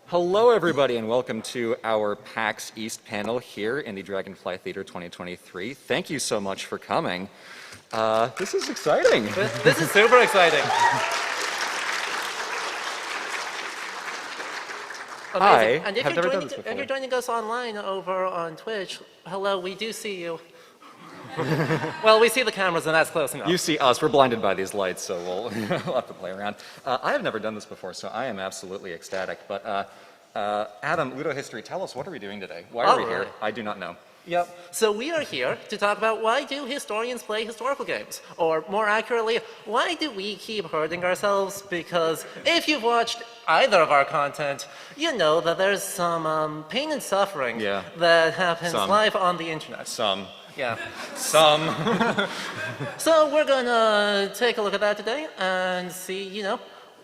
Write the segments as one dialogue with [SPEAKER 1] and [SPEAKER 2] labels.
[SPEAKER 1] Hello, everybody, and welcome to our Pax East panel here in the Dragonfly Theater 2023. Thank you so much for coming. This is exciting.
[SPEAKER 2] This is super exciting. Amazing. And if you're joining us online over on Twitch, hello, we do see you. Well, we see the cameras, and that's close enough.
[SPEAKER 1] You see us. We're blinded by these lights, so we'll have to play around. I have never done this before, so I am absolutely ecstatic. But Adam, Ludohistory, tell us, what are we doing today? Why are we here? I do not know.
[SPEAKER 2] Yep. So we are here to talk about why do historians play historical games? Or more accurately, why do we keep hurting ourselves? Because if you've watched either of our content, you know that there's some pain and suffering that happens live on the internet. Yeah. So we're going to take a look at that today and see, you know,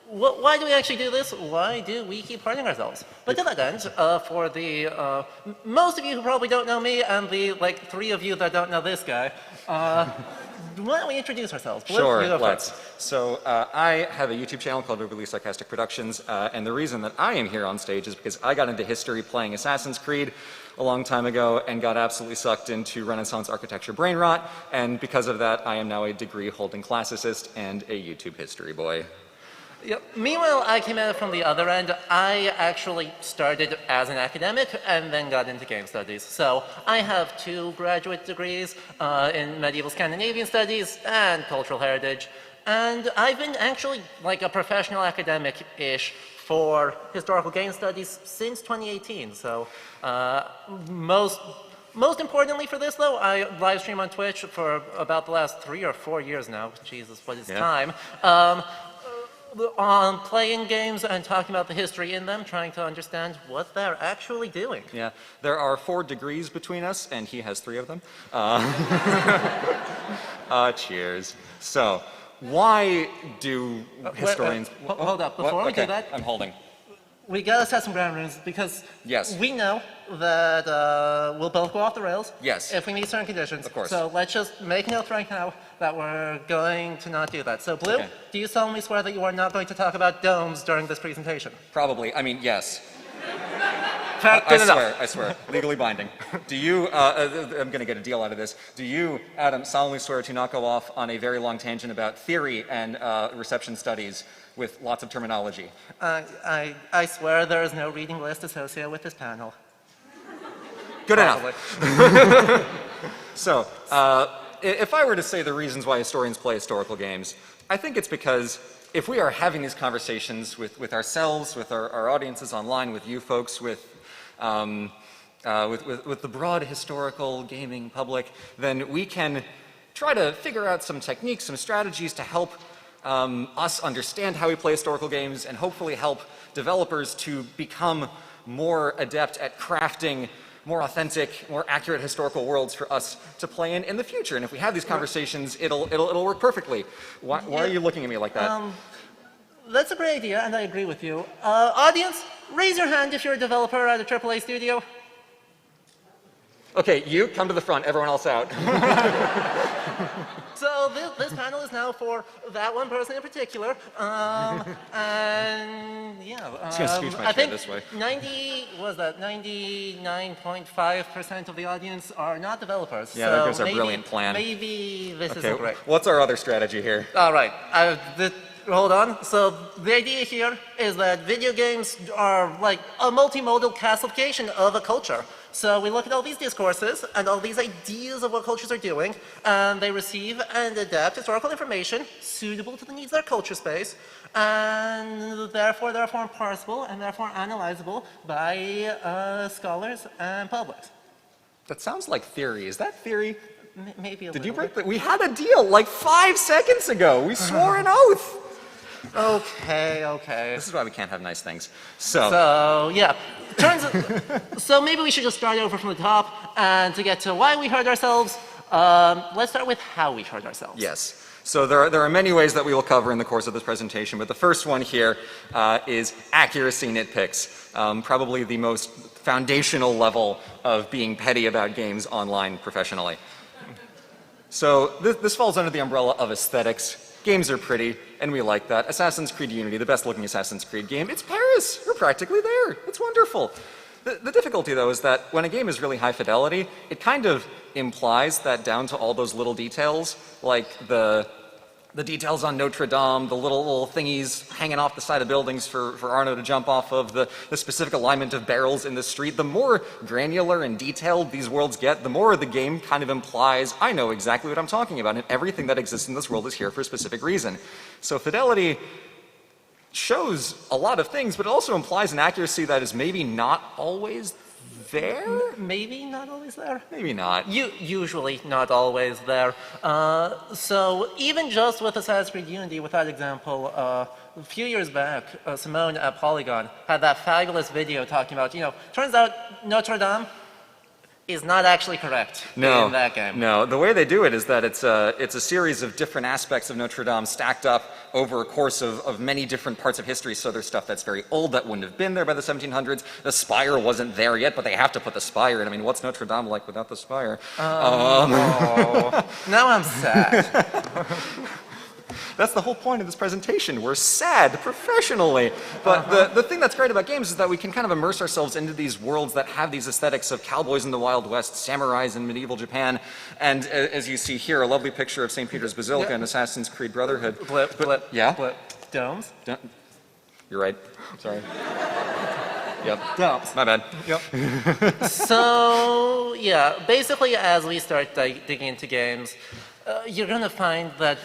[SPEAKER 2] why do we actually do this? Why do we keep hurting ourselves? But to that end, for the most of you who probably don't know me and the like 3 of you that don't know this guy, why don't we introduce ourselves?
[SPEAKER 1] Sure, let's. So I have a YouTube channel called Sarcastic Productions, and the reason that I am here on stage is because I got into history playing Assassin's Creed a long time ago and got absolutely sucked into Renaissance architecture brain rot, and because of that I am now a degree-holding classicist and a YouTube history boy.
[SPEAKER 2] Yep. Meanwhile, I came at it from the other end. I actually started as an academic and then got into game studies. So I have 2 graduate degrees in medieval Scandinavian studies and cultural heritage. And I've been actually like a professional academic-ish for historical game studies since 2018. So most importantly for this, though, I live stream on Twitch for about the last 3 or 4 years now. Jesus, what is time? On playing games and talking about the history in them, trying to understand what they're actually doing.
[SPEAKER 1] Yeah, there are 4 degrees between us, and he has 3 of them. Cheers. So, why do historians...
[SPEAKER 2] Hold up, before we do that...
[SPEAKER 1] I'm holding.
[SPEAKER 2] We gotta set some ground rules because we know that we'll both go off the rails if we meet certain conditions.
[SPEAKER 1] Of course.
[SPEAKER 2] So let's just make notes right now that we're going to not do that. So Blue, do you solemnly swear that you are not going to talk about domes during this presentation?
[SPEAKER 1] Probably. I mean, yes.
[SPEAKER 2] I
[SPEAKER 1] swear. Legally binding. Do you, I'm going to get a deal out of this. Do you, Adam, solemnly swear to not go off on a very long tangent about theory and reception studies with lots of terminology?
[SPEAKER 2] I swear there is no reading list associated with this panel.
[SPEAKER 1] Good enough. So, if I were to say the reasons why historians play historical games, I think it's because if we are having these conversations with ourselves, with our audiences online, with you folks, with the broad historical gaming public, then we can try to figure out some techniques, some strategies to help us understand how we play historical games and hopefully help developers to become more adept at crafting more authentic, more accurate historical worlds for us to play in the future. And if we have these conversations, it'll work perfectly. Why are you looking at me like that?
[SPEAKER 2] That's a great idea, and I agree with you. Audience, raise your hand if you're a developer at a AAA studio.
[SPEAKER 1] Okay, you come to the front, everyone else out.
[SPEAKER 2] So this panel is now for that one person in particular, and yeah,
[SPEAKER 1] I'm just gonna scooch my chair this way.
[SPEAKER 2] 99.5% of the audience are not developers.
[SPEAKER 1] Yeah, there goes our brilliant plan.
[SPEAKER 2] Maybe this isn't great.
[SPEAKER 1] What's our other strategy here?
[SPEAKER 2] All right, hold on. So the idea here is that video games are like a multimodal classification of a culture. So we look at all these discourses and all these ideas of what cultures are doing, and they receive and adapt historical information suitable to the needs of their culture space, and therefore parsable and therefore analyzable by scholars and publics.
[SPEAKER 1] That sounds like theory. Is that theory?
[SPEAKER 2] Maybe a
[SPEAKER 1] Did
[SPEAKER 2] little
[SPEAKER 1] you break
[SPEAKER 2] bit.
[SPEAKER 1] We had a deal like 5 seconds ago. We swore an oath.
[SPEAKER 2] Okay.
[SPEAKER 1] This is why we can't have nice things.
[SPEAKER 2] So yeah, so maybe we should just start over from the top, and to get to why we hurt ourselves, let's start with how we hurt ourselves.
[SPEAKER 1] Yes. So there are many ways that we will cover in the course of this presentation, but the first one here is accuracy nitpicks. Probably the most foundational level of being petty about games online professionally. So this falls under the umbrella of aesthetics. Games are pretty, and we like that. Assassin's Creed Unity, the best looking Assassin's Creed game. It's Paris! We're practically there. It's wonderful. The difficulty, though, is that when a game is really high fidelity, it kind of implies that down to all those little details, like the details on Notre Dame, the little thingies hanging off the side of buildings for Arno to jump off of, the specific alignment of barrels in the street, the more granular and detailed these worlds get, the more the game kind of implies, I know exactly what I'm talking about, and everything that exists in this world is here for a specific reason. So fidelity shows a lot of things, but it also implies an accuracy that is maybe not always there?
[SPEAKER 2] Maybe not always there.
[SPEAKER 1] Maybe not.
[SPEAKER 2] Usually not always there. So even just with Assassin's Creed Unity, with that example, a few years back, Simone at Polygon had that fabulous video talking about, turns out Notre Dame is not actually correct in that game.
[SPEAKER 1] No, the way they do it is that it's a series of different aspects of Notre Dame stacked up over a course of many different parts of history. So there's stuff that's very old that wouldn't have been there by the 1700s. The spire wasn't there yet, but they have to put the spire in. I mean, what's Notre Dame like without the spire?
[SPEAKER 2] Oh, now I'm sad.
[SPEAKER 1] That's the whole point of this presentation. We're sad professionally. But the thing that's great about games is that we can kind of immerse ourselves into these worlds that have these aesthetics of cowboys in the Wild West, samurais in medieval Japan, and as you see here, a lovely picture of St. Peter's Basilica and Assassin's Creed Brotherhood.
[SPEAKER 2] Blip.
[SPEAKER 1] Yeah?
[SPEAKER 2] Blip. Domes?
[SPEAKER 1] You're right. Sorry. Yep.
[SPEAKER 2] Domes.
[SPEAKER 1] My bad.
[SPEAKER 2] Yep. So, yeah, basically as we start digging into games, you're going to find that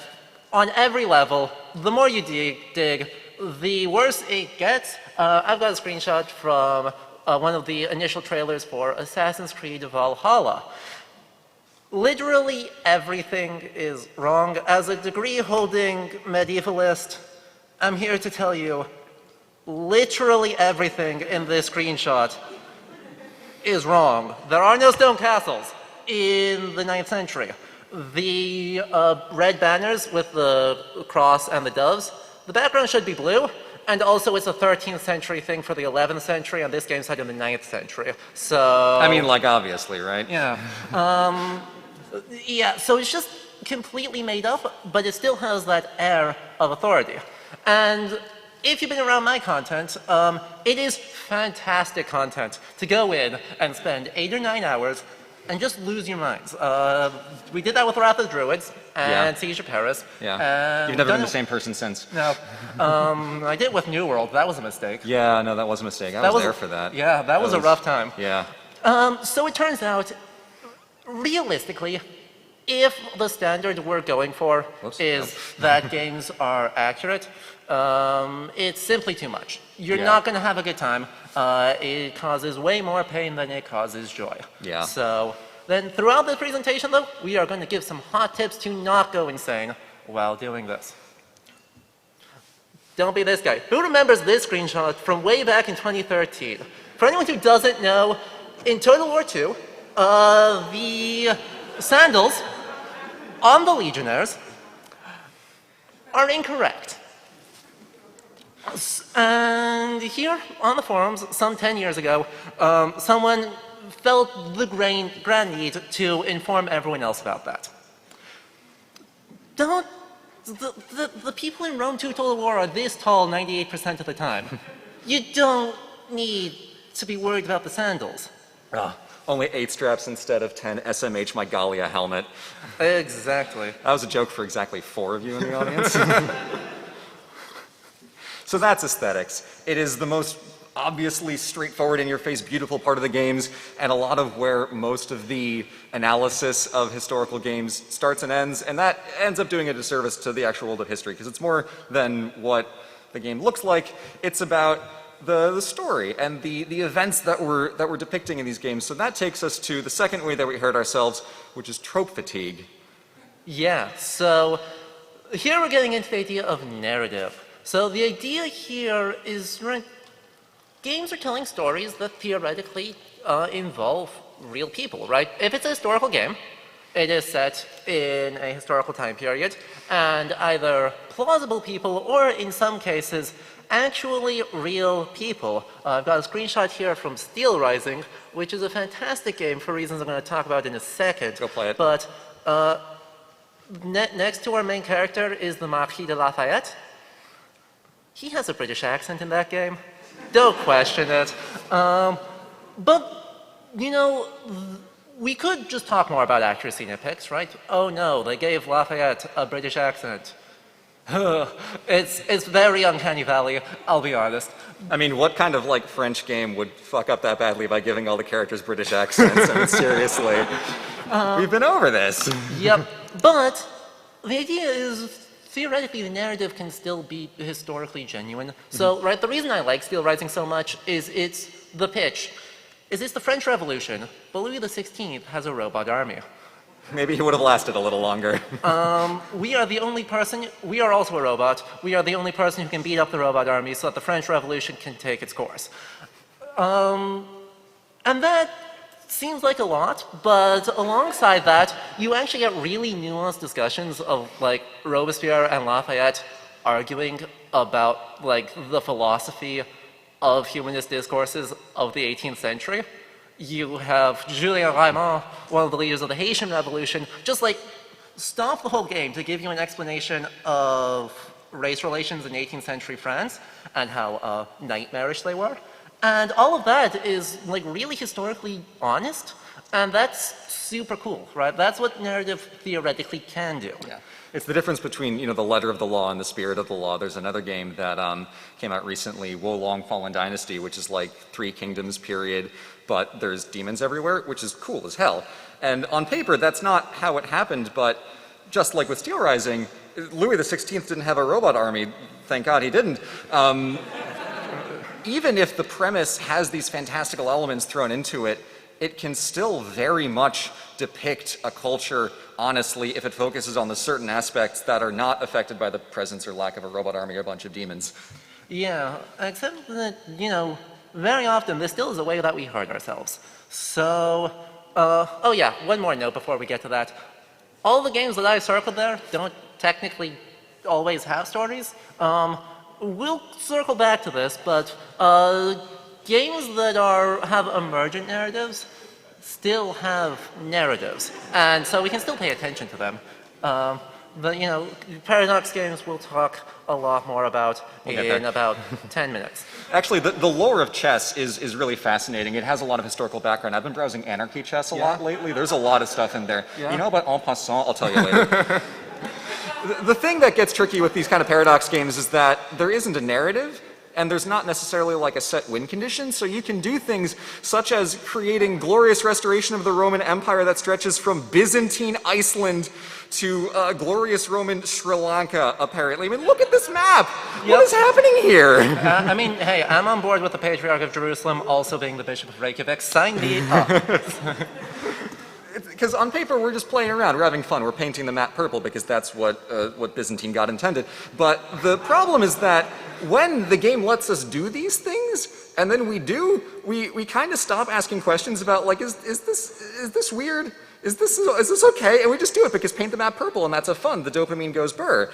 [SPEAKER 2] on every level, the more you dig, the worse it gets. I've got a screenshot from one of the initial trailers for Assassin's Creed Valhalla. Literally everything is wrong. As a degree-holding medievalist, I'm here to tell you, literally everything in this screenshot is wrong. There are no stone castles in the 9th century. The red banners with the cross and the doves, the background should be blue, and also it's a 13th century thing for the 11th century, and this game's set in the 9th century. So...
[SPEAKER 1] I mean, like, obviously, right?
[SPEAKER 2] Yeah. Yeah, so it's just completely made up, but it still has that air of authority. And if you've been around my content, it is fantastic content to go in and spend 8 or 9 hours and just lose your minds. We did that with Wrath of the Druids and Siege of Paris.
[SPEAKER 1] Yeah. You've never been the same person since.
[SPEAKER 2] No. I did it with New World. That was a mistake.
[SPEAKER 1] Yeah, no, that was a mistake. I was there for that.
[SPEAKER 2] Yeah, that was a rough time.
[SPEAKER 1] Yeah.
[SPEAKER 2] So it turns out, realistically, if the standard we're going for is that games are accurate, it's simply too much. You're not going to have a good time. It causes way more pain than it causes joy.
[SPEAKER 1] Yeah.
[SPEAKER 2] So then throughout the presentation, though, we are going to give some hot tips to not go insane while doing this. Don't be this guy. Who remembers this screenshot from way back in 2013? For anyone who doesn't know, in Total War II, the sandals on the Legionnaires are incorrect. And here on the forums, some 10 years ago, someone felt the grand need to inform everyone else about that. The people in Rome 2 Total War are this tall 98% of the time. You don't need to be worried about the sandals.
[SPEAKER 1] Only 8 straps instead of 10 SMH my Gallia helmet.
[SPEAKER 2] Exactly.
[SPEAKER 1] That was a joke for exactly 4 of you in the audience. So that's aesthetics. It is the most obviously straightforward, in-your-face, beautiful part of the games, and a lot of where most of the analysis of historical games starts and ends, and that ends up doing a disservice to the actual world of history, because it's more than what the game looks like. It's about the story and the events that we're depicting in these games. So that takes us to the second way that we hurt ourselves, which is trope fatigue.
[SPEAKER 2] Yeah, so here we're getting into the idea of narrative. So the idea here is games are telling stories that theoretically involve real people, right? If it's a historical game, it is set in a historical time period, and either plausible people or, in some cases, actually real people. I've got a screenshot here from Steel Rising, which is a fantastic game for reasons I'm going to talk about in a second.
[SPEAKER 1] Go play it.
[SPEAKER 2] But Next to our main character is the Marquis de Lafayette. He has a British accent in that game. Don't question it. But, you know, we could just talk more about accuracy nitpicks, right? Oh no, they gave Lafayette a British accent. It's very uncanny valley, I'll be honest.
[SPEAKER 1] I mean, what kind of like French game would fuck up that badly by giving all the characters British accents? I mean, seriously. We've been over this.
[SPEAKER 2] Yep, but the idea is theoretically the narrative can still be historically genuine. So, right, the reason I like Steel Rising so much is it's the pitch. Is this the French Revolution, but Louis XVI has a robot army.
[SPEAKER 1] Maybe he would have lasted a little longer.
[SPEAKER 2] We are the only person, we are also a robot, we are the only person who can beat up the robot army so that the French Revolution can take its course. And that seems like a lot, but alongside that, you actually get really nuanced discussions of like Robespierre and Lafayette arguing about like the philosophy of humanist discourses of the 18th century. You have Julien Raymond, one of the leaders of the Haitian Revolution, just like stop the whole game to give you an explanation of race relations in 18th century France and how nightmarish they were. And all of that is like really historically honest, and that's super cool, right? That's what narrative theoretically can do.
[SPEAKER 1] Yeah. It's the difference between, you know, the letter of the law and the spirit of the law. There's another game that came out recently, Wolong Fallen Dynasty, which is like 3 kingdoms period, but there's demons everywhere, which is cool as hell. And on paper, that's not how it happened, but just like with Steel Rising, Louis XVI didn't have a robot army. Thank God he didn't. Even if the premise has these fantastical elements thrown into it, it can still very much depict a culture honestly if it focuses on the certain aspects that are not affected by the presence or lack of a robot army or a bunch of demons.
[SPEAKER 2] Yeah, except that, you know, very often this still is a way that we hurt ourselves. So, oh yeah, one more note before we get to that. All the games that I circled there don't technically always have stories. We'll circle back to this, but games that have emergent narratives still have narratives, and so we can still pay attention to them. But, you know, Paradox games we'll talk a lot more about in about 10 minutes.
[SPEAKER 1] Actually, the lore of chess is really fascinating. It has a lot of historical background. I've been browsing Anarchy Chess a lot lately. There's a lot of stuff in there. Yeah. You know about En Passant? I'll tell you later. The thing that gets tricky with these kind of Paradox games is that there isn't a narrative, and there's not necessarily like a set win condition, so you can do things such as creating glorious restoration of the Roman Empire that stretches from Byzantine Iceland to glorious Roman Sri Lanka, apparently. I mean, look at this map! Yep. What is happening here?
[SPEAKER 2] I mean, hey, I'm on board with the Patriarch of Jerusalem also being the Bishop of Reykjavik. Sign me up.
[SPEAKER 1] Because on paper, we're just playing around. We're having fun. We're painting the map purple because that's what Byzantine God intended. But the problem is that when the game lets us do these things, and then we do, we kind of stop asking questions about, like, is this weird? Is this okay? And we just do it because paint the map purple, and that's a fun. The dopamine goes burr.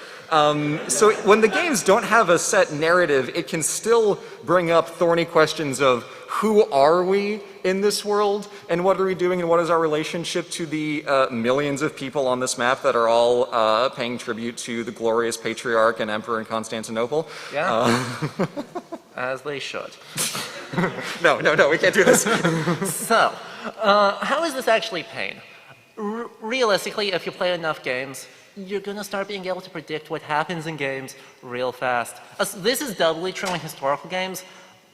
[SPEAKER 1] So when the games don't have a set narrative, it can still bring up thorny questions of who are we in this world, and what are we doing, and what is our relationship to the millions of people on this map that are all paying tribute to the glorious patriarch and emperor in Constantinople?
[SPEAKER 2] Yeah. As they should.
[SPEAKER 1] No, we can't do this.
[SPEAKER 2] So, how is this actually pain? Realistically, if you play enough games, you're going to start being able to predict what happens in games real fast. This is doubly true in historical games.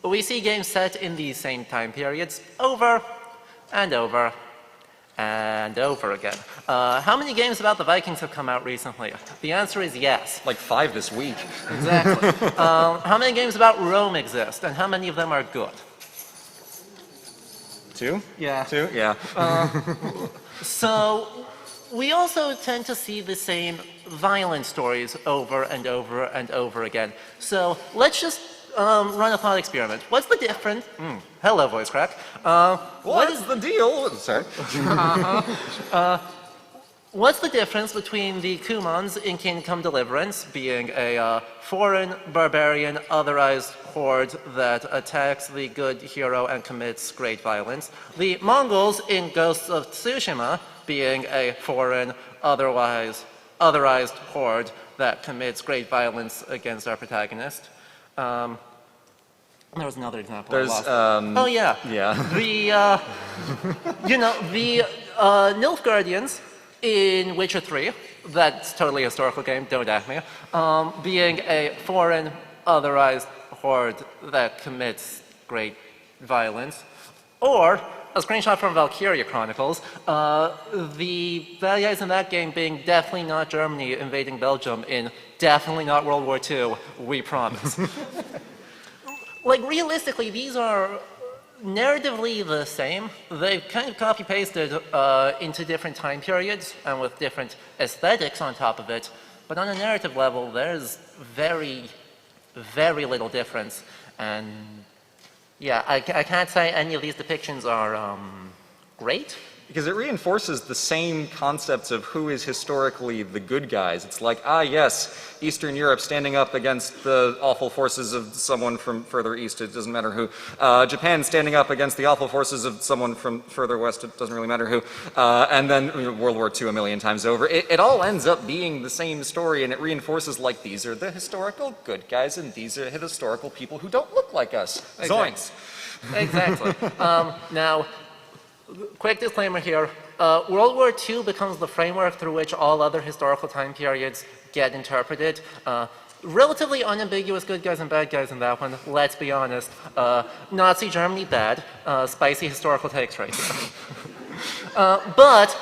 [SPEAKER 2] We see games set in these same time periods over and over and over again. How many games about the Vikings have come out recently? The answer is yes.
[SPEAKER 1] Like 5 this week.
[SPEAKER 2] Exactly. How many games about Rome exist, and how many of them are good?
[SPEAKER 1] 2?
[SPEAKER 2] Yeah.
[SPEAKER 1] 2? Yeah.
[SPEAKER 2] So, we also tend to see the same violent stories over and over and over again. So, let's just run a thought experiment. What's the difference? Hello, voice crack.
[SPEAKER 1] What is the deal? Sorry.
[SPEAKER 2] What's the difference between the Kumans in Kingdom Come Deliverance, being a foreign, barbarian, otherized horde that attacks the good hero and commits great violence, the Mongols in Ghosts of Tsushima, being a foreign, otherwise otherized horde that commits great violence against our protagonist. There was another example.
[SPEAKER 1] There's,
[SPEAKER 2] oh yeah.
[SPEAKER 1] Yeah.
[SPEAKER 2] The, the Nilfgaardians in Witcher 3, that's totally a historical game, don't at me, being a foreign, otherized horde that commits great violence. Or, a screenshot from Valkyria Chronicles, the bad guys in that game being definitely not Germany invading Belgium in definitely not World War II, we promise. Like, realistically, these are narratively the same. They've kind of copy-pasted into different time periods and with different aesthetics on top of it. But on a narrative level, there's very, very little difference. And yeah, I can't say any of these depictions are great.
[SPEAKER 1] Because it reinforces the same concepts of who is historically the good guys. It's like, ah, yes, Eastern Europe standing up against the awful forces of someone from further east, it doesn't matter who. Japan standing up against the awful forces of someone from further west, it doesn't really matter who. And then World War II a million times over. It all ends up being the same story, and it reinforces, like, these are the historical good guys, and these are the historical people who don't look like us.
[SPEAKER 2] Exactly.
[SPEAKER 1] Zoinks!
[SPEAKER 2] Exactly. Now, quick disclaimer here. World War II becomes the framework through which all other historical time periods get interpreted. Relatively unambiguous good guys and bad guys in that one, let's be honest. Nazi Germany, bad. Spicy historical takes right here. But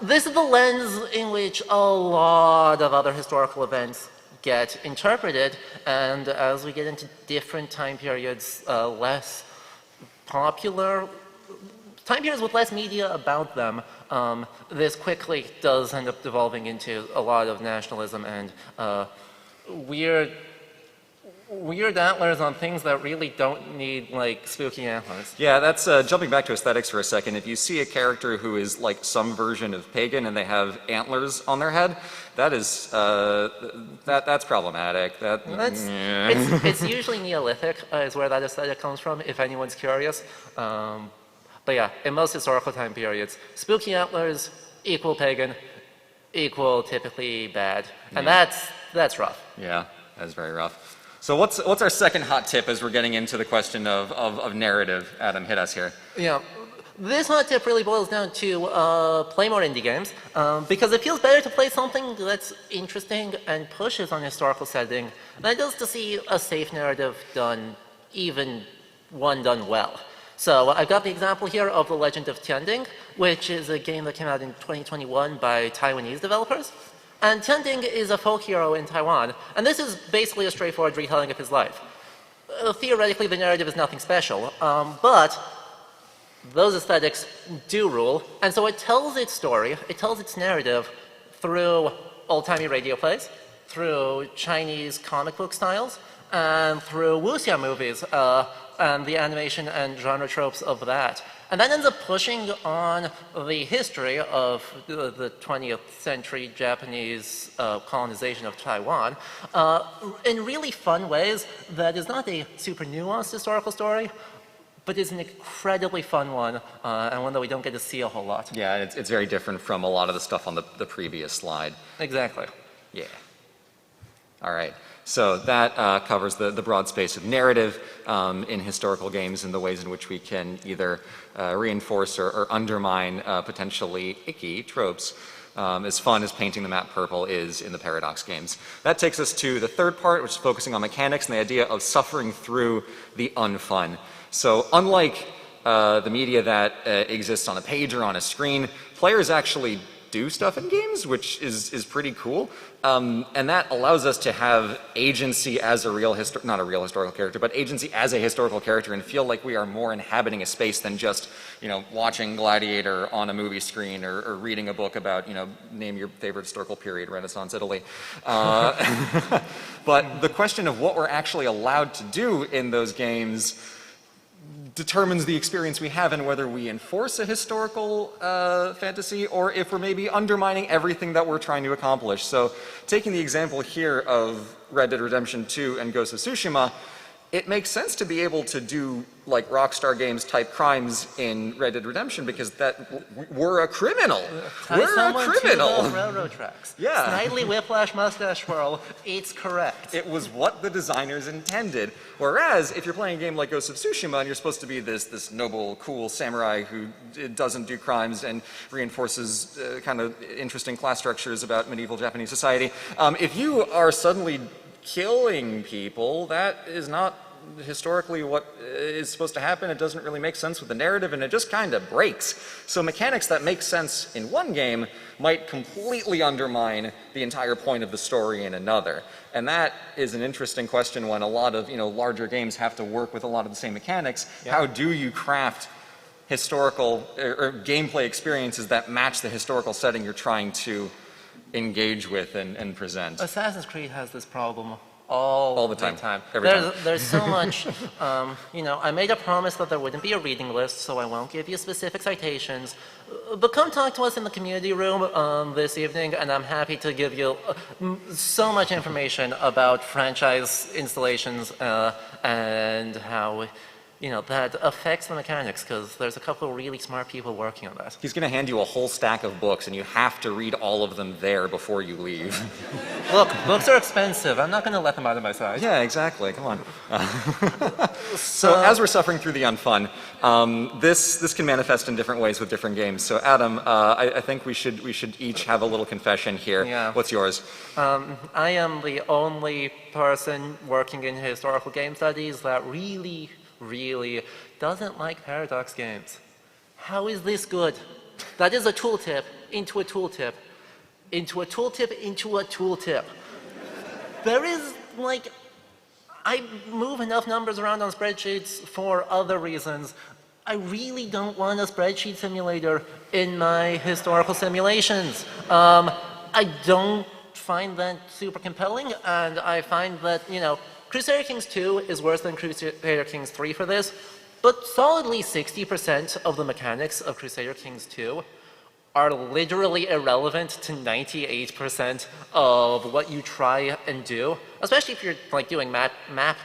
[SPEAKER 2] this is the lens in which a lot of other historical events get interpreted, and as we get into different time periods, less popular, time periods with less media about them, this quickly does end up devolving into a lot of nationalism and weird antlers on things that really don't need, like, spooky antlers.
[SPEAKER 1] Yeah, that's jumping back to aesthetics for a second. If you see a character who is like some version of pagan and they have antlers on their head, that is that's problematic.
[SPEAKER 2] It's usually Neolithic is where that aesthetic comes from, if anyone's curious. But yeah, in most historical time periods, spooky antlers equal pagan, equal typically bad, and that's rough.
[SPEAKER 1] Yeah, that's very rough. So what's our second hot tip as we're getting into the question of narrative? Adam, hit us here.
[SPEAKER 2] Yeah, this hot tip really boils down to play more indie games, because it feels better to play something that's interesting and pushes on historical setting than it does to see a safe narrative done, even one done well. So I've got the example here of The Legend of Tianding, which is a game that came out in 2021 by Taiwanese developers. And Tianding is a folk hero in Taiwan, and this is basically a straightforward retelling of his life. Theoretically, the narrative is nothing special, but those aesthetics do rule, and so it tells its story, it tells its narrative through old-timey radio plays, through Chinese comic book styles, and through wuxia movies, and the animation and genre tropes of that. And that ends up pushing on the history of the 20th century Japanese colonization of Taiwan in really fun ways that is not a super nuanced historical story, but is an incredibly fun one, and one that we don't get to see a whole lot.
[SPEAKER 1] Yeah, it's very different from a lot of the stuff on the previous slide.
[SPEAKER 2] Exactly.
[SPEAKER 1] Yeah. All right. So that covers the broad space of narrative in historical games and the ways in which we can either reinforce or undermine potentially icky tropes. As fun as painting the map purple is in the Paradox games. That takes us to the third part, which is focusing on mechanics and the idea of suffering through the unfun. So unlike the media that exists on a page or on a screen, players actually do stuff in games, which is pretty cool. And that allows us to have agency as a real, not a real historical character, but agency as a historical character and feel like we are more inhabiting a space than just, watching Gladiator on a movie screen or reading a book about, name your favorite historical period, Renaissance Italy. But the question of what we're actually allowed to do in those games determines the experience we have and whether we enforce a historical fantasy or if we're maybe undermining everything that we're trying to accomplish. So taking the example here of Red Dead Redemption 2 and Ghost of Tsushima, it makes sense to be able to do like Rockstar Games type crimes in Red Dead Redemption because we're a criminal. We're a criminal.
[SPEAKER 2] To the railroad tracks.
[SPEAKER 1] Yeah.
[SPEAKER 2] Snidely whiplash mustache twirl. It's correct.
[SPEAKER 1] It was what the designers intended. Whereas if you're playing a game like Ghost of Tsushima and you're supposed to be this noble, cool samurai who doesn't do crimes and reinforces kind of interesting class structures about medieval Japanese society, if you are suddenly killing people, that is not historically what is supposed to happen. It doesn't really make sense with the narrative, and it just kind of breaks. So mechanics that make sense in one game might completely undermine the entire point of the story in another. And that is an interesting question when a lot of larger games have to work with a lot of the same mechanics. Yeah. How do you craft historical or gameplay experiences that match the historical setting you're trying to engage with and present?
[SPEAKER 2] Assassin's Creed has this problem all the time.
[SPEAKER 1] Every time.
[SPEAKER 2] There's so much, I made a promise that there wouldn't be a reading list, so I won't give you specific citations. But come talk to us in the community room this evening, and I'm happy to give you so much information about franchise installations and how that affects the mechanics, because there's a couple of really smart people working on that.
[SPEAKER 1] He's going to hand you a whole stack of books, and you have to read all of them there before you leave.
[SPEAKER 2] Look, books are expensive. I'm not going to let them out of my sight.
[SPEAKER 1] Yeah, exactly. Come on. So as we're suffering through the unfun, this can manifest in different ways with different games. So Adam, I think we should each have a little confession here.
[SPEAKER 2] Yeah.
[SPEAKER 1] What's yours?
[SPEAKER 2] I am the only person working in historical game studies that really doesn't like paradox games. How is this good? That is a tooltip into a tooltip into a tooltip into a tooltip. There is I move enough numbers around on spreadsheets for other reasons. I really don't want a spreadsheet simulator in my historical simulations. I don't find that super compelling, and I find that, Crusader Kings 2 is worse than Crusader Kings 3 for this, but solidly 60% of the mechanics of Crusader Kings 2 are literally irrelevant to 98% of what you try and do, especially if you're doing map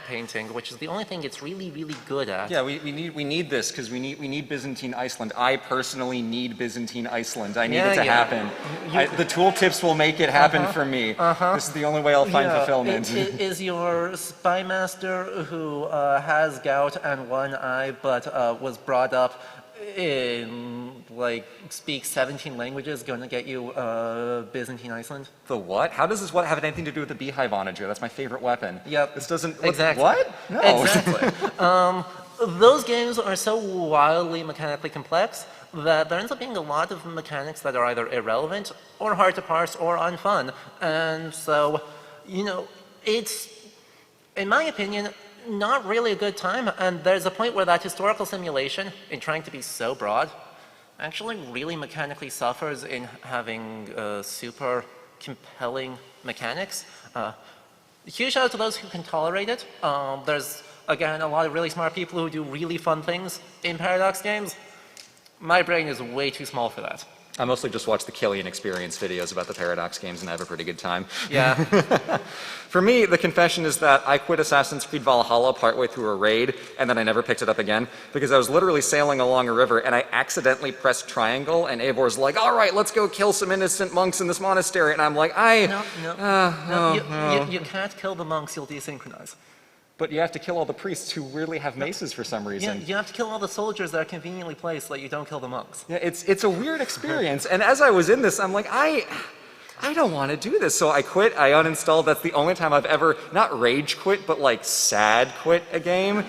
[SPEAKER 2] painting, which is the only thing it's really good at.
[SPEAKER 1] Yeah, we need this because we need Byzantine Iceland. I personally need Byzantine Iceland. I need it to happen. The tooltips will make it happen for me. This is the only way I'll find fulfillment.
[SPEAKER 2] Is your spy master who has gout and one eye but was brought up in speaks 17 languages going to get you Byzantine Iceland?
[SPEAKER 1] The what? How does this have anything to do with the beehive onager? That's my favorite weapon.
[SPEAKER 2] Yep.
[SPEAKER 1] This doesn't...
[SPEAKER 2] Exactly.
[SPEAKER 1] What? No.
[SPEAKER 2] Exactly. Those games are so wildly mechanically complex that there ends up being a lot of mechanics that are either irrelevant or hard to parse or unfun. And so, it's, in my opinion, not really a good time, and there's a point where that historical simulation, in trying to be so broad, actually really mechanically suffers in having super compelling mechanics. Huge shout out to those who can tolerate it. There's, again, a lot of really smart people who do really fun things in Paradox games. My brain is way too small for that.
[SPEAKER 1] I mostly just watch the Killian Experience videos about the Paradox games and I have a pretty good time.
[SPEAKER 2] Yeah.
[SPEAKER 1] For me, the confession is that I quit Assassin's Creed Valhalla partway through a raid, and then I never picked it up again, because I was literally sailing along a river, and I accidentally pressed triangle, and Eivor's like, all right, let's go kill some innocent monks in this monastery, and I'm like,
[SPEAKER 2] You can't kill the monks, you'll desynchronize.
[SPEAKER 1] But you have to kill all the priests who weirdly have maces for some reason.
[SPEAKER 2] Yeah, you have to kill all the soldiers that are conveniently placed so that you don't kill the monks.
[SPEAKER 1] Yeah, it's a weird experience, and as I was in this, I'm like, I don't want to do this. So I quit, I uninstalled. That's the only time I've ever, not rage quit, but sad quit a game.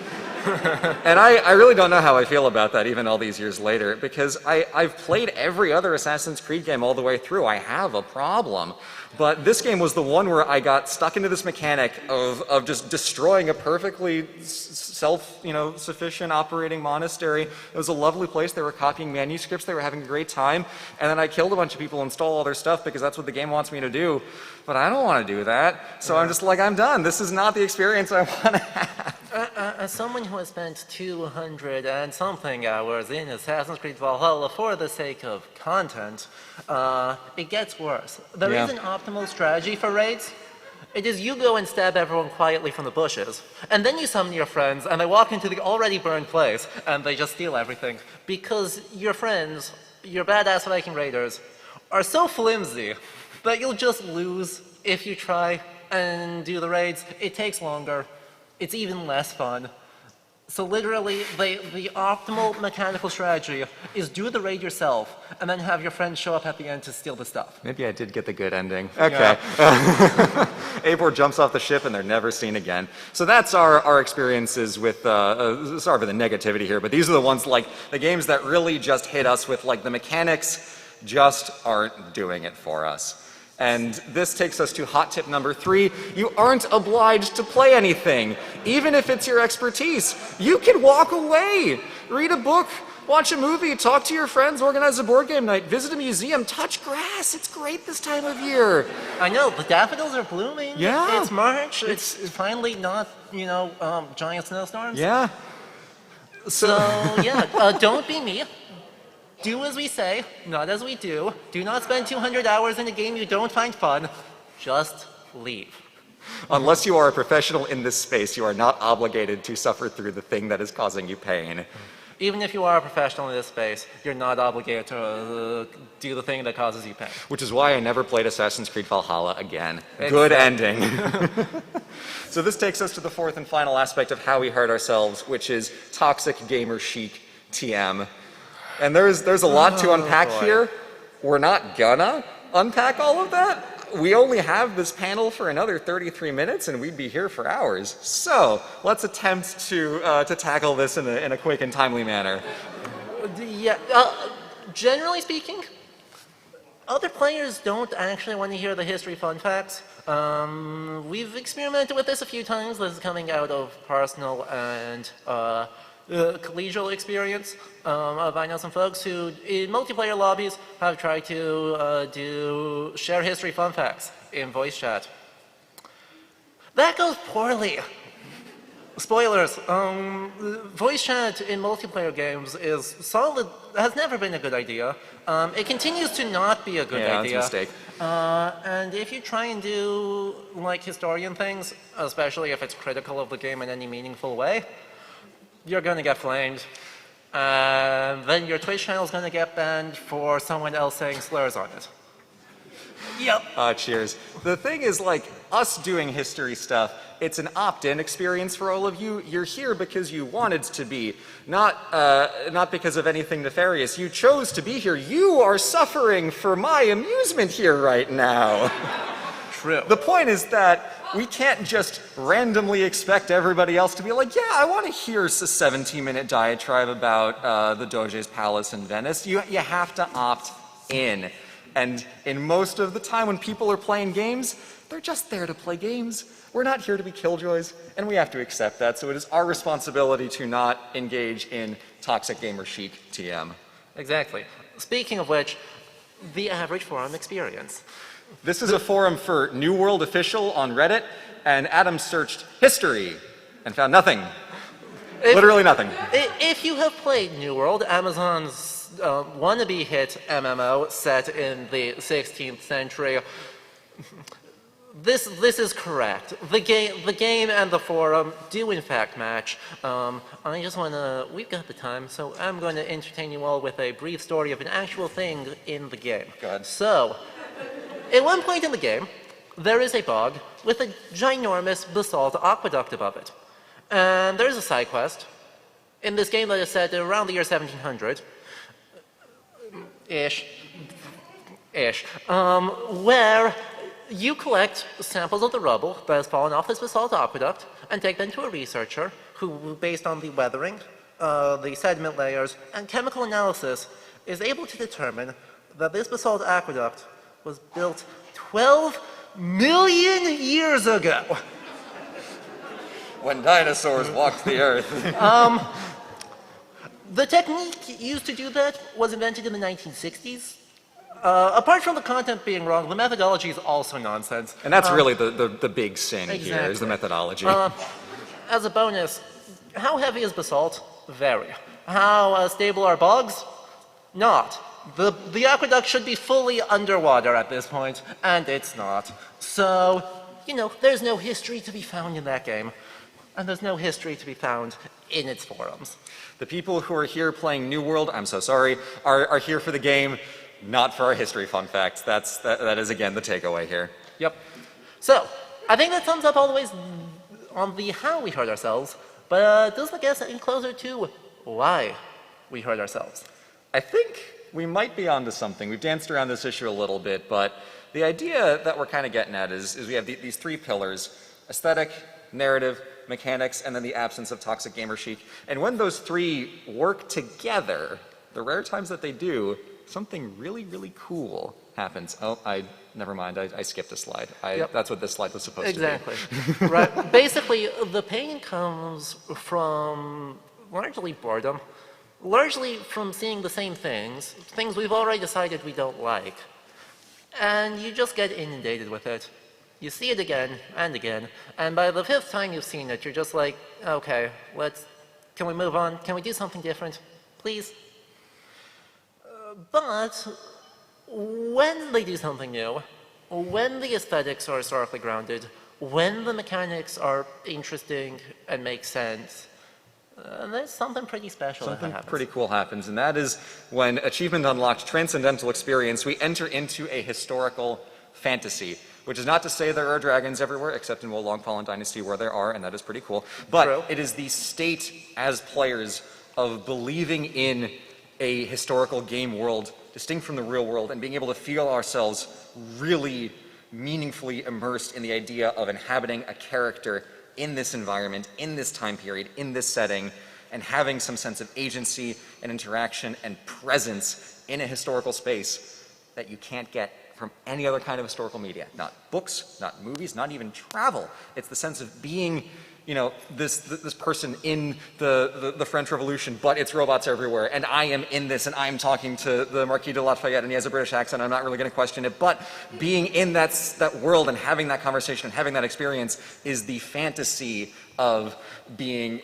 [SPEAKER 1] And I really don't know how I feel about that even all these years later, because I've played every other Assassin's Creed game all the way through. I have a problem. But this game was the one where I got stuck into this mechanic of just destroying a perfectly self-sufficient operating monastery. It was a lovely place. They were copying manuscripts. They were having a great time. And then I killed a bunch of people and stole all their stuff because that's what the game wants me to do. But I don't want to do that. So I'm just like, I'm done. This is not the experience I want to have.
[SPEAKER 2] As someone who has spent 200 and something hours in Assassin's Creed Valhalla for the sake of content, it gets worse. There is an optimal strategy for raids. It is you go and stab everyone quietly from the bushes, and then you summon your friends, and they walk into the already burned place, and they just steal everything. Because your friends, your badass Viking raiders, are so flimsy that you'll just lose if you try and do the raids. It takes longer. It's even less fun. So literally, the optimal mechanical strategy is do the raid yourself, and then have your friends show up at the end to steal the stuff.
[SPEAKER 1] Maybe I did get the good ending. Okay. Eivor jumps off the ship and they're never seen again. So that's our experiences with, sorry for the negativity here, but these are the ones like the games that really just hit us with like the mechanics just aren't doing it for us. And this takes us to hot tip number 3. You aren't obliged to play anything, even if it's your expertise. You can walk away, read a book, watch a movie, talk to your friends, organize a board game night, visit a museum, touch grass. It's great this time of year.
[SPEAKER 2] I know, the daffodils are blooming.
[SPEAKER 1] Yeah.
[SPEAKER 2] It's March. It's finally not, giant snowstorms.
[SPEAKER 1] Yeah.
[SPEAKER 2] So yeah, don't be me. Do as we say, not as we do. Do not spend 200 hours in a game you don't find fun. Just leave.
[SPEAKER 1] Unless you are a professional in this space, you are not obligated to suffer through the thing that is causing you pain.
[SPEAKER 2] Even if you are a professional in this space, you're not obligated to do the thing that causes you pain.
[SPEAKER 1] Which is why I never played Assassin's Creed Valhalla again. Good ending. So this takes us to the fourth and final aspect of how we hurt ourselves, which is toxic gamer chic TM. And there's a lot to unpack here. We're not gonna unpack all of that. We only have this panel for another 33 minutes, and we'd be here for hours. So let's attempt to tackle this in a quick and timely manner.
[SPEAKER 2] Yeah, generally speaking, other players don't actually want to hear the history fun facts. We've experimented with this a few times. This is coming out of personal and collegial experience. I know some folks who, in multiplayer lobbies, have tried to do share history fun facts in voice chat. That goes poorly. Spoilers. Voice chat in multiplayer games is solid. Has never been a good idea. It continues to not be a good idea.
[SPEAKER 1] It's a mistake.
[SPEAKER 2] And if you try and do like historian things, especially if it's critical of the game in any meaningful way, you're going to get flamed. And then your Twitch channel is going to get banned for someone else saying slurs on it. Yep.
[SPEAKER 1] Cheers. The thing is, like, us doing history stuff, it's an opt-in experience for all of you. You're here because you wanted to be, not because of anything nefarious. You chose to be here. You are suffering for my amusement here right now.
[SPEAKER 2] True.
[SPEAKER 1] The point is that we can't just randomly expect everybody else to be like, yeah, I want to hear a 17-minute diatribe about the Doge's palace in Venice. You have to opt in. And in most of the time when people are playing games, they're just there to play games. We're not here to be killjoys, and we have to accept that. So it is our responsibility to not engage in toxic gamer chic TM.
[SPEAKER 2] Exactly. Speaking of which, the average forum experience.
[SPEAKER 1] This is a forum for New World Official on Reddit, and Adam searched history and found nothing. Literally nothing.
[SPEAKER 2] If you have played New World, Amazon's wannabe hit MMO set in the 16th century, this is correct. The game and the forum do in fact match. I just want to, we've got the time, so I'm going to entertain you all with a brief story of an actual thing in the game.
[SPEAKER 1] Go ahead.
[SPEAKER 2] So, at one point in the game, there is a bog with a ginormous basalt aqueduct above it. And there's a side quest in this game that is set around the year 1700, where you collect samples of the rubble that has fallen off this basalt aqueduct and take them to a researcher who, based on the weathering, the sediment layers, and chemical analysis, is able to determine that this basalt aqueduct was built 12 million years ago.
[SPEAKER 1] When dinosaurs walked the earth.
[SPEAKER 2] The technique used to do that was invented in the 1960s. Apart from the content being wrong, the methodology is also nonsense.
[SPEAKER 1] And that's really the big sin here, is the
[SPEAKER 2] Exactly.
[SPEAKER 1] methodology.
[SPEAKER 2] As a bonus, how heavy is basalt? Very. How stable are bogs? Not. The aqueduct should be fully underwater at this point, and it's not. So there's no history to be found in that game. And there's no history to be found in its forums.
[SPEAKER 1] The people who are here playing New World, I'm so sorry, are here for the game, not for our history fun facts. That is, again, the takeaway here.
[SPEAKER 2] Yep. So, I think that sums up all the ways on the how we hurt ourselves, but does that get us any closer to why we hurt ourselves?
[SPEAKER 1] I think we might be onto something. We've danced around this issue a little bit, but the idea that we're kind of getting at is we have these three pillars: aesthetic, narrative, mechanics, and then the absence of toxic gamer chic. And when those three work together, the rare times that they do, something really, really cool happens. Oh, never mind, I skipped a slide.
[SPEAKER 2] Yep.
[SPEAKER 1] That's what this slide was supposed to be.
[SPEAKER 2] Exactly. Right. Basically, the pain comes from largely boredom, largely from seeing the same things we've already decided we don't like, and you just get inundated with it. You see it again and again, and by the fifth time you've seen it, you're just like, okay, can we move on? Can we do something different? Please? But when they do something new, when the aesthetics are historically grounded, when the mechanics are interesting and make sense, there's something pretty special that happens.
[SPEAKER 1] Something pretty cool happens, and that is when Achievement Unlocked Transcendental Experience, we enter into a historical fantasy. Which is not to say there are dragons everywhere, except in Wo Long Fallen Dynasty where there are, and that is pretty cool. But
[SPEAKER 2] True.
[SPEAKER 1] It is the state as players of believing in a historical game world distinct from the real world and being able to feel ourselves really meaningfully immersed in the idea of inhabiting a character in this environment, in this time period, in this setting, and having some sense of agency and interaction and presence in a historical space that you can't get from any other kind of historical media. Not books, not movies, not even travel. It's the sense of being, this person in the French Revolution, but it's robots everywhere, and I am in this, and I'm talking to the Marquis de Lafayette, and he has a British accent, I'm not really going to question it, but being in that world and having that conversation and having that experience is the fantasy of being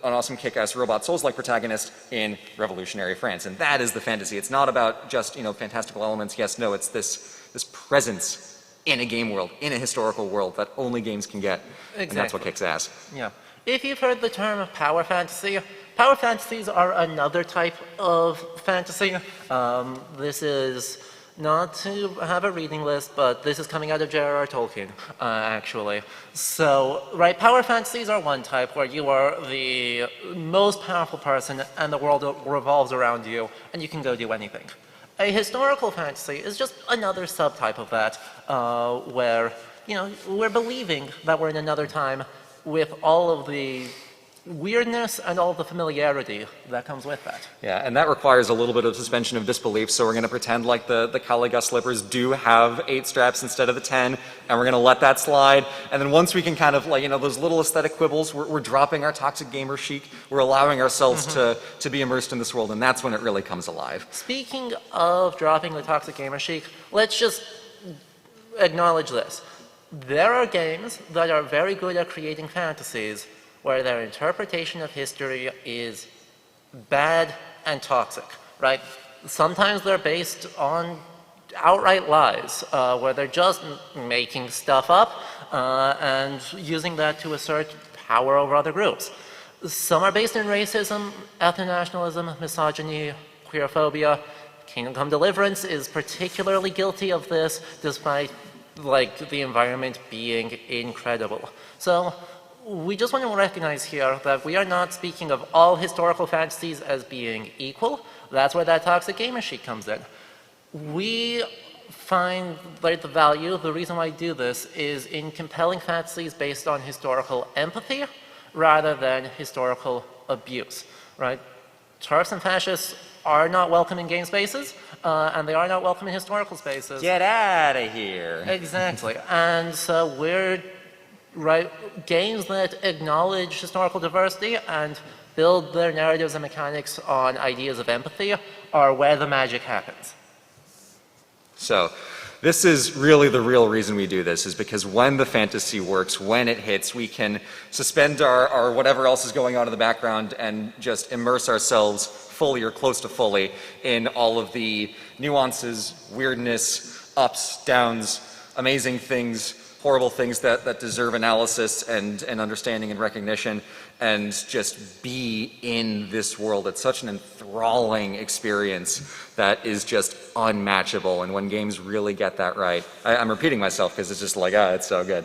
[SPEAKER 1] an awesome kick-ass robot Souls-like protagonist in revolutionary France. And that is the fantasy. It's not about just, fantastical elements. Yes, no, it's this presence in a game world, in a historical world that only games can get.
[SPEAKER 2] Exactly.
[SPEAKER 1] And that's what kicks ass.
[SPEAKER 2] Yeah. If you've heard the term of power fantasy, power fantasies are another type of fantasy. This is not to have a reading list, but this is coming out of J.R.R. Tolkien, actually. So, right, power fantasies are one type where you are the most powerful person and the world revolves around you and you can go do anything. A historical fantasy is just another subtype of that, where, we're believing that we're in another time with all of the weirdness and all the familiarity that comes with that.
[SPEAKER 1] Yeah, and that requires a little bit of suspension of disbelief, so we're going to pretend like the Kaliga slippers do have 8 straps instead of the 10, and we're going to let that slide, and then once we can kind of, those little aesthetic quibbles, we're dropping our toxic gamer chic, we're allowing ourselves to be immersed in this world, and that's when it really comes alive.
[SPEAKER 2] Speaking of dropping the toxic gamer chic, let's just acknowledge this. There are games that are very good at creating fantasies where their interpretation of history is bad and toxic, right? Sometimes they're based on outright lies, where they're just making stuff up and using that to assert power over other groups. Some are based in racism, ethno-nationalism, misogyny, queerphobia. Kingdom Come Deliverance is particularly guilty of this, despite the environment being incredible. So we just want to recognize here that we are not speaking of all historical fantasies as being equal. That's where that toxic gamer chic comes in. We find the value, the reason why I do this, is in compelling fantasies based on historical empathy rather than historical abuse, right? TERFs and fascists are not welcome in game spaces, and they are not welcome in historical spaces.
[SPEAKER 1] Get out of here.
[SPEAKER 2] Exactly. And so we're games that acknowledge historical diversity and build their narratives and mechanics on ideas of empathy are where the magic happens.
[SPEAKER 1] So, this is really the real reason we do this, is because when the fantasy works, when it hits, we can suspend our whatever else is going on in the background and just immerse ourselves fully or close to fully in all of the nuances, weirdness, ups, downs, amazing things, horrible things that deserve analysis and understanding and recognition, and just be in this world. It's such an enthralling experience that is just unmatchable, and when games really get that right. I'm repeating myself because it's just like, it's so good.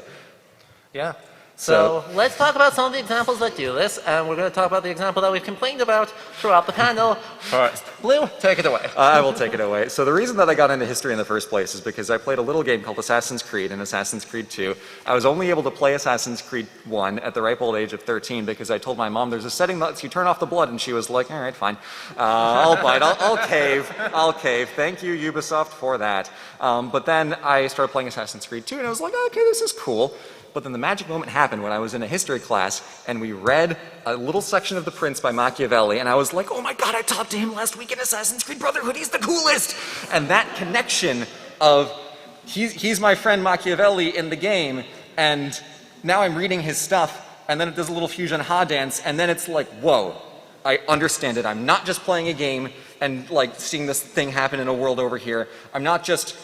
[SPEAKER 2] Yeah. So let's talk about some of the examples that do this, and we're going to talk about the example that we've complained about throughout the panel. First, Blue, take it away.
[SPEAKER 1] I will take it away. So the reason that I got into history in the first place is because I played a little game called Assassin's Creed and Assassin's Creed 2. I was only able to play Assassin's Creed 1 at the ripe old age of 13 because I told my mom there's a setting that lets you turn off the blood, and she was like, all right, fine. I'll bite. I'll cave. I'll cave. Thank you, Ubisoft, for that. But then I started playing Assassin's Creed 2, and I was like, okay, this is cool. But then the magic moment happened when I was in a history class and we read a little section of The Prince by Machiavelli, and I was like, oh my god, I talked to him last week in Assassin's Creed Brotherhood, he's the coolest! And that connection of, he's my friend Machiavelli in the game, and now I'm reading his stuff, and then it does a little fusion ha dance, and then it's like, whoa, I understand it. I'm not just playing a game and like seeing this thing happen in a world over here. I'm not just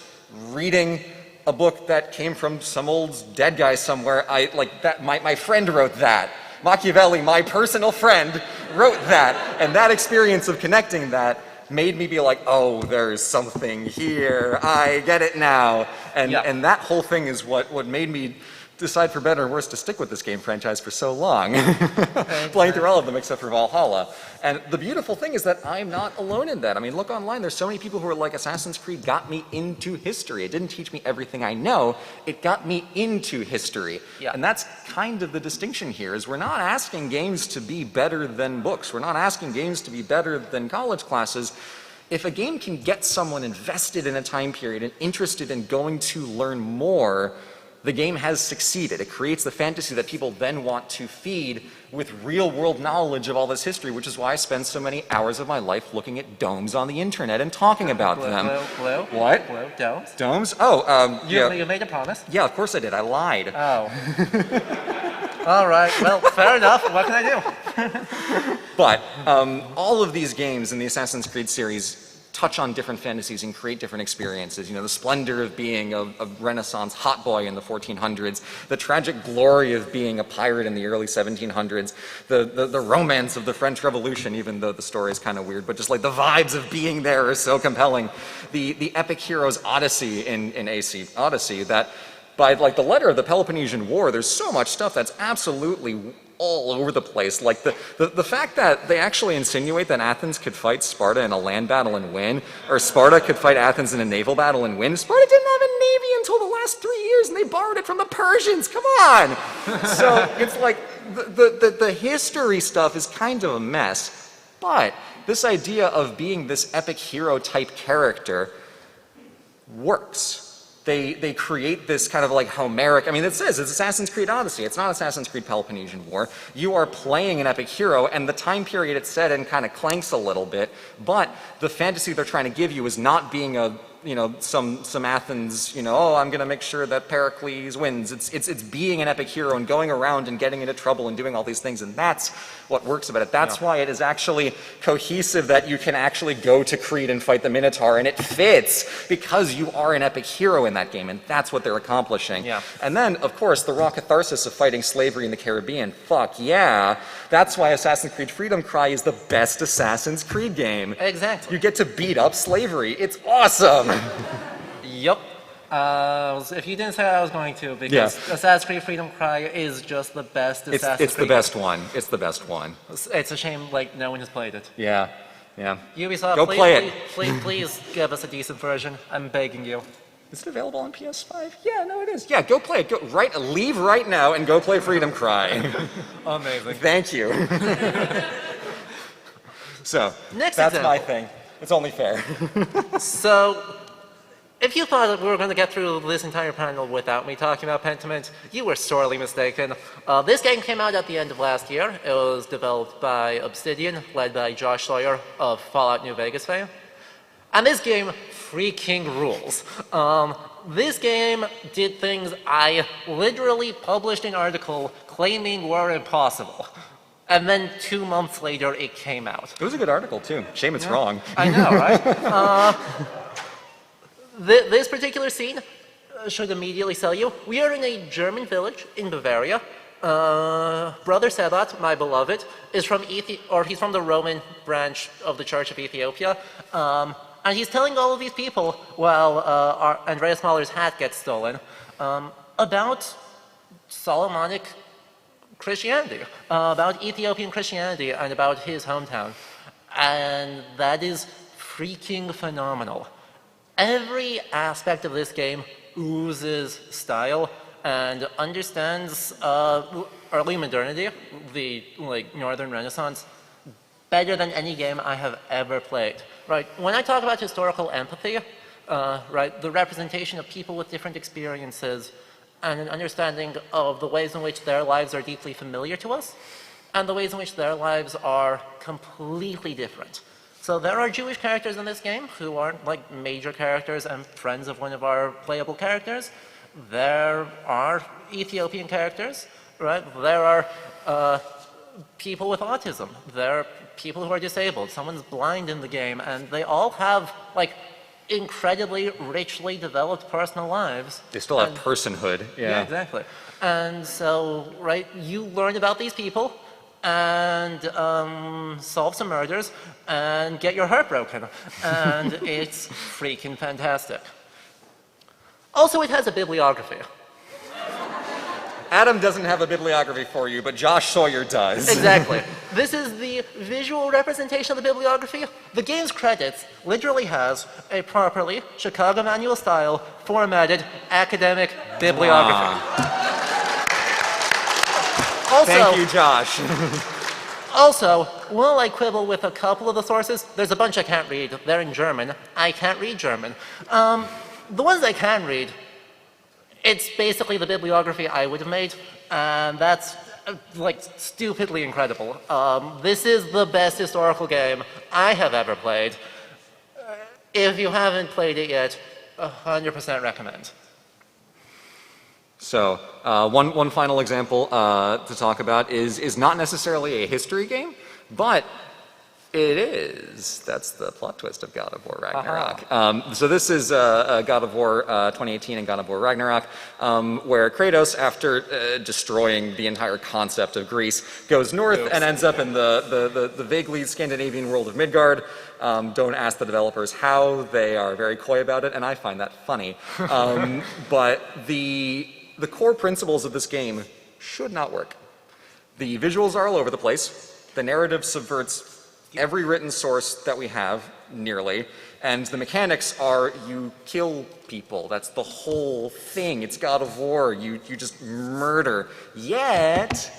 [SPEAKER 1] reading a book that came from some old dead guy somewhere. My friend wrote that. Machiavelli, my personal friend, wrote that. And that experience of connecting that made me be like, oh, there's something here. I get it now. And that whole thing is what made me decide, for better or worse, to stick with this game franchise for so long. Playing through all of them except for Valhalla. And the beautiful thing is that I'm not alone in that. I mean, look online, there's so many people who are like, Assassin's Creed got me into history. It didn't teach me everything I know, it got me into history. Yeah. And that's kind of the distinction here, is we're not asking games to be better than books. We're not asking games to be better than college classes. If a game can get someone invested in a time period and interested in going to learn more, the game has succeeded. It creates the fantasy that people then want to feed with real-world knowledge of all this history, which is why I spend so many hours of my life looking at domes on the internet and talking about them.
[SPEAKER 2] Blue?
[SPEAKER 1] What?
[SPEAKER 2] Blue? Domes?
[SPEAKER 1] Domes? Oh,
[SPEAKER 2] You made a promise?
[SPEAKER 1] Yeah, of course I did. I lied.
[SPEAKER 2] Oh. All right. Well, fair enough. What can I do?
[SPEAKER 1] But all of these games in the Assassin's Creed series touch on different fantasies and create different experiences. You know, the splendor of being a Renaissance hot boy in the 1400s, the tragic glory of being a pirate in the early 1700s, the romance of the French Revolution, even though the story is kind of weird, but just like the vibes of being there are so compelling. The epic hero's odyssey in AC Odyssey, that by like the letter of the Peloponnesian War, there's so much stuff that's absolutely all over the place. Like the fact that they actually insinuate that Athens could fight Sparta in a land battle and win, or Sparta could fight Athens in a naval battle and win. Sparta didn't have a navy until the last 3 years, and they borrowed it from the Persians. Come on! So it's like the history stuff is kind of a mess, but this idea of being this epic hero type character works. They create this kind of like Homeric, I mean, it says it's Assassin's Creed Odyssey, it's not Assassin's Creed Peloponnesian War. You are playing an epic hero, and the time period it's set in kind of clanks a little bit, but the fantasy they're trying to give you is not being a, you know, some Athens, you know, oh, I'm going to make sure that Pericles wins. It's being an epic hero and going around and getting into trouble and doing all these things, and that's what works about it. That's why it is actually cohesive, that you can actually go to Crete and fight the Minotaur, and it fits because you are an epic hero in that game, and that's what they're accomplishing. Yeah. And then, of course, the raw catharsis of fighting slavery in the Caribbean. Fuck yeah. That's why Assassin's Creed Freedom Cry is the best Assassin's Creed game.
[SPEAKER 2] Exactly.
[SPEAKER 1] You get to beat up slavery. It's awesome.
[SPEAKER 2] Yup. If you didn't say I was going to, because Assassin's Creed Freedom Cry is just the best Assassin's Creed.
[SPEAKER 1] It's the best one. It's the best one.
[SPEAKER 2] It's a shame, like, no one has played it.
[SPEAKER 1] Yeah. Yeah.
[SPEAKER 2] Ubisoft,
[SPEAKER 1] go play it.
[SPEAKER 2] Please give us a decent version. I'm begging you.
[SPEAKER 1] Is it available on PS5? Yeah, no, it is. Yeah, go play it. Leave right now and go play Freedom Cry.
[SPEAKER 2] Amazing.
[SPEAKER 1] Thank you. So, that's
[SPEAKER 2] example.
[SPEAKER 1] my thing. It's only fair.
[SPEAKER 2] So, if you thought that we were going to get through this entire panel without me talking about Pentiment, you were sorely mistaken. This game came out at the end of last year. It was developed by Obsidian, led by Josh Sawyer of Fallout New Vegas fame. And this game freaking rules. This game did things I literally published an article claiming were impossible. And then 2 months later, it came out.
[SPEAKER 1] It was a good article, too. Shame it's wrong.
[SPEAKER 2] I know, right? This particular scene, should immediately sell you. We are in a German village in Bavaria. Brother Sedat, my beloved, is from he's from the Roman branch of the Church of Ethiopia. And he's telling all of these people, while Andreas Mahler's hat gets stolen, about Solomonic Christianity, about Ethiopian Christianity, and about his hometown. And that is freaking phenomenal. Every aspect of this game oozes style and understands early modernity, the Northern Renaissance, better than any game I have ever played. Right? When I talk about historical empathy, right, the representation of people with different experiences and an understanding of the ways in which their lives are deeply familiar to us and the ways in which their lives are completely different. So there are Jewish characters in this game who aren't major characters and friends of one of our playable characters. There are Ethiopian characters, right? There are people with autism. There are people who are disabled. Someone's blind in the game, and they all have incredibly richly developed personal lives.
[SPEAKER 1] They still have personhood.
[SPEAKER 2] Yeah, exactly. And so, right, you learn about these people and solve some murders and get your heart broken. And it's freaking fantastic. Also, it has a bibliography.
[SPEAKER 1] Adam doesn't have a bibliography for you, but Josh Sawyer does.
[SPEAKER 2] Exactly. This is the visual representation of the bibliography. The game's credits literally has a properly Chicago manual style formatted academic bibliography. Also,
[SPEAKER 1] thank you, Josh.
[SPEAKER 2] Also, while I quibble with a couple of the sources, there's a bunch I can't read. They're in German. I can't read German. The ones I can read, it's basically the bibliography I would have made, and that's stupidly incredible. This is the best historical game I have ever played. If you haven't played it yet, 100% recommend.
[SPEAKER 1] So, one final example to talk about is not necessarily a history game, but it is. That's the plot twist of God of War Ragnarok. So this is God of War 2018 and God of War Ragnarok, where Kratos, after destroying the entire concept of Greece, goes north and ends up in the vaguely Scandinavian world of Midgard. Don't ask the developers how. They are very coy about it, and I find that funny. But the core principles of this game should not work. The visuals are all over the place. The narrative subverts every written source that we have, nearly, and the mechanics are you kill people. That's the whole thing. It's God of War. You just murder. Yet,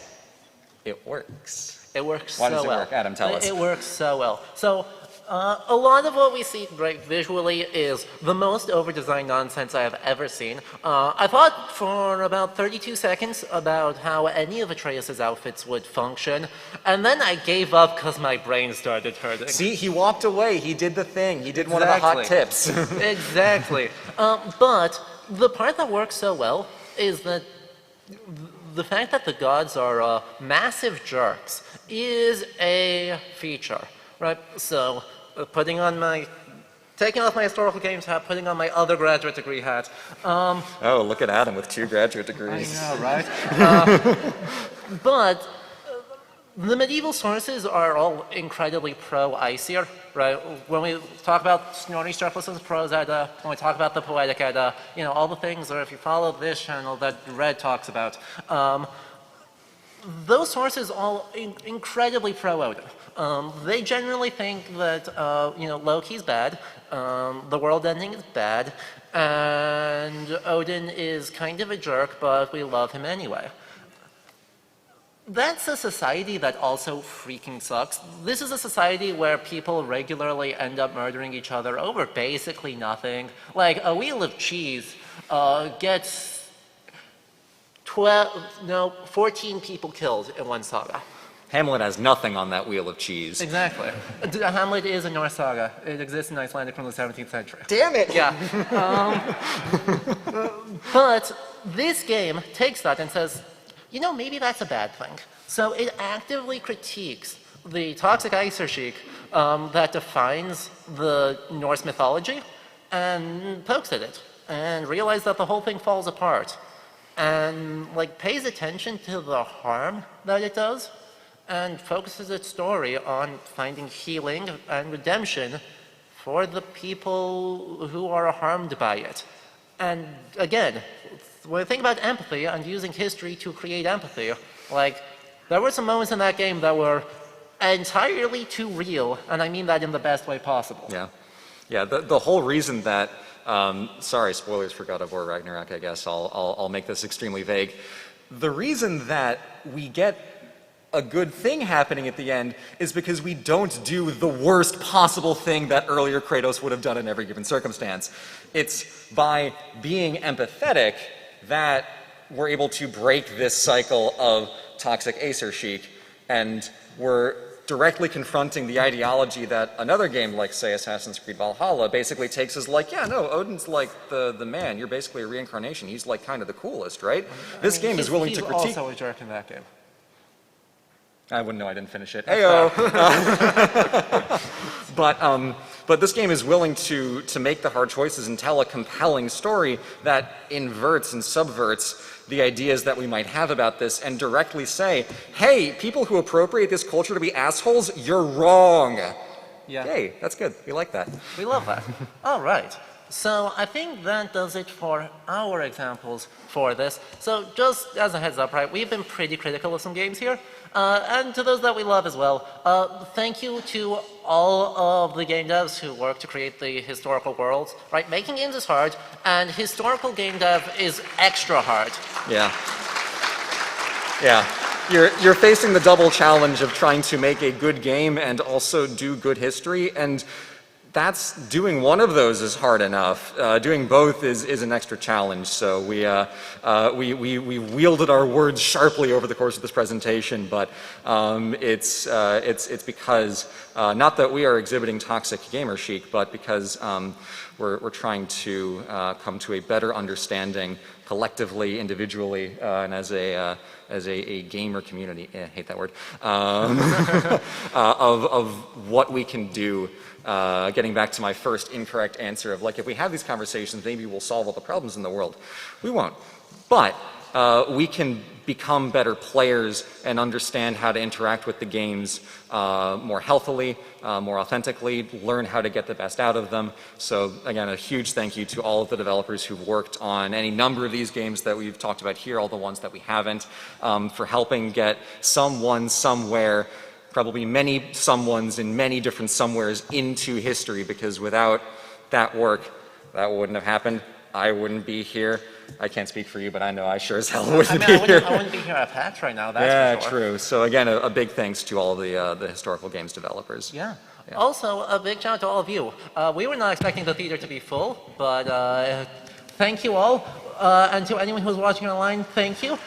[SPEAKER 1] it works.
[SPEAKER 2] It works so
[SPEAKER 1] well.
[SPEAKER 2] well.
[SPEAKER 1] Why does it work? Adam, tell us.
[SPEAKER 2] It works so well. So, a lot of what we see visually is the most over-designed nonsense I have ever seen. I thought for about 32 seconds about how any of Atreus' outfits would function, and then I gave up because my brain started hurting.
[SPEAKER 1] See, he walked away. He did the thing. He did one of the hot tips.
[SPEAKER 2] Exactly. But the part that works so well is that the fact that the gods are massive jerks is a feature, right? So, taking off my historical games hat, putting on my other graduate degree hat.
[SPEAKER 1] Oh, look at Adam with 2 graduate degrees.
[SPEAKER 2] I know, right? But the medieval sources are all incredibly pro-Aesir, right? When we talk about Snorri Sturluson's Prose Edda, when we talk about the Poetic Edda, all the things, or if you follow this channel that Red talks about, those sources all incredibly pro-Odin. They generally think that, Loki's bad, the world ending is bad, and Odin is kind of a jerk, but we love him anyway. That's a society that also freaking sucks. This is a society where people regularly end up murdering each other over basically nothing. Like, a wheel of cheese gets 14 people killed in one saga.
[SPEAKER 1] Hamlet has nothing on that wheel of cheese.
[SPEAKER 2] Exactly. Hamlet is a Norse saga. It exists in Icelandic from the 17th century.
[SPEAKER 1] Damn it!
[SPEAKER 2] Yeah. But this game takes that and says, maybe that's a bad thing. So it actively critiques the toxic Aesir that defines the Norse mythology and pokes at it and realizes that the whole thing falls apart, and like pays attention to the harm that it does, and focuses its story on finding healing and redemption for the people who are harmed by it. And again, when I think about empathy and using history to create empathy, like, there were some moments in that game that were entirely too real, and I mean that in the best way possible.
[SPEAKER 1] Yeah. Yeah, the whole reason that, sorry, spoilers for God of War Ragnarok, I guess, I'll make this extremely vague. The reason that we get a good thing happening at the end is because we don't do the worst possible thing that earlier Kratos would have done in every given circumstance. It's by being empathetic that we're able to break this cycle of toxic Acer chic, and we're directly confronting the ideology that another game like, say, Assassin's Creed Valhalla basically takes as like, yeah, no, Odin's like the man, you're basically a reincarnation, he's like kind of the coolest, right? This game is willing to critique...
[SPEAKER 2] He's also a jerk in that game.
[SPEAKER 1] I wouldn't know, I didn't finish it. Heyo! But this game is willing to make the hard choices and tell a compelling story that inverts and subverts the ideas that we might have about this and directly say, hey, people who appropriate this culture to be assholes, you're wrong.
[SPEAKER 2] Yeah.
[SPEAKER 1] Hey, that's good. We like that.
[SPEAKER 2] We love that. All right. So I think that does it for our examples for this. So just as a heads up, right, we've been pretty critical of some games here. And to those that we love as well, thank you to all of the game devs who work to create the historical worlds. Right, making games is hard, and historical game dev is extra hard.
[SPEAKER 1] Yeah. Yeah. You're facing the double challenge of trying to make a good game and also do good history, and doing one of those is hard enough. Doing both is an extra challenge. So we wielded our words sharply over the course of this presentation, but it's because not that we are exhibiting toxic gamer chic, but because we're trying to come to a better understanding collectively, individually, and as a gamer community, I hate that word, of what we can do. Getting back to my first incorrect answer of like, if we have these conversations, maybe we'll solve all the problems in the world. We won't. But we can become better players and understand how to interact with the games more healthily, more authentically, learn how to get the best out of them. So again, a huge thank you to all of the developers who've worked on any number of these games that we've talked about here, all the ones that we haven't, for helping get someone somewhere, probably many someones in many different somewheres into history, because without that work, that wouldn't have happened. I wouldn't be here. I can't speak for you, but I know I sure as hell wouldn't be here.
[SPEAKER 2] I wouldn't be here at PAX right now, that's for sure.
[SPEAKER 1] True. So again, a big thanks to all the historical games developers.
[SPEAKER 2] Yeah. Also, a big shout out to all of you. We were not expecting the theater to be full, but thank you all. And to anyone who's watching online, thank you.